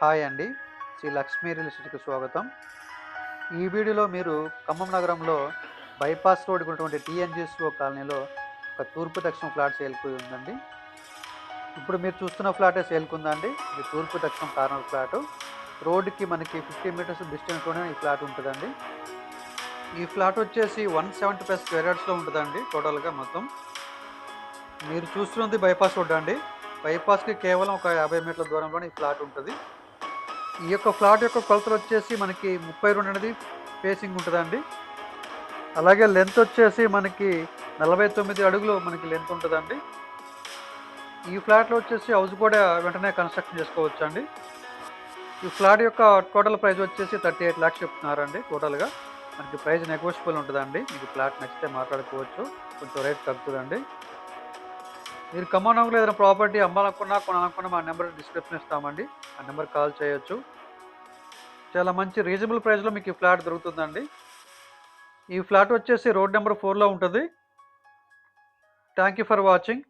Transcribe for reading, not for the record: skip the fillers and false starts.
Hi అండి. Shri Lakshmi real ఎస్టేట్‌కి స్వాగతం. ఈ వీడియోలో మీరు ఖమ్మం నగరంలో బైపాస్ రోడ్‌కి ఉన్నటువంటి టీఎన్‌జీఎస్ఓ కాలనీలో ఒక తూర్పు దక్షిణం ఫ్లాట్ సేల్‌కి ఉందండి. ఇప్పుడు మీరు చూస్తున్న ఫ్లాటే సేల్‌కుందండి. ఇది తూర్పు దక్షిణం కార్నర్ ఫ్లాటు. రోడ్డుకి మనకి 50 మీటర్స్ డిస్టెన్స్‌లోనే ఈ ఫ్లాట్ ఉంటదండి. ఈ ఫ్లాట్ వచ్చేసి 170+ స్క్వేర్ యార్డ్స్‌లో ఉంటదండి టోటల్‌గా మొత్తం. మీరు చూస్తున్నది బైపాస్ రోడ్ అండి. బైపాస్‌కి కేవలం ఒక 50 మీటర్ల దూరంలోనే ఈ ఫ్లాట్ ఉంటది. ఈ యొక్క ఫ్లాట్ యొక్క కొలతలొచ్చేసి మనకి 32 అనేది ఫేసింగ్ ఉంటదండి. అలాగే లెంత్ వచ్చేసి మనకి 49 అడుగులు మనకి లెంత్ ఉంటదండి. ఈ ఫ్లాట్‌లో వచ్చేసి హౌస్ కూడా వెంటనే కన్‌స్ట్రక్షన్ చేసుకోవచ్చండి. ఈ ఫ్లాట్ యొక్క టోటల్ ప్రైస్ వచ్చేసి 38 లాక్స్ చెప్తున్నారండి టోటల్‌గా. మనకి ప్రైస్ నెగోషియబుల్ ఉంటదండి. మీకు ఫ్లాట్ నచ్చితే మాట్లాడుకోవచ్చు. కొంచెం రేట్ తగ్గుతదండి. మీరు ఖమ్మం నగరంలో ఏదైనా ప్రాపర్టీ అమ్మాలనుకున్నా, కొనాలనుకున్నా మా నెంబర్ డిస్క్రిప్షన్‌లో ఇస్తామండి. ఆ నెంబర్‌కి కాల్ చేయొచ్చు. చాలా మంచి రీజనబుల్ ప్రైస్‌లో మీకు ఈ ఫ్లాట్ దొరుకుతుందండి. ఈ ఫ్లాట్ వచ్చేసి రోడ్ నెంబర్ 4లో ఉంటది. Thank you for watching.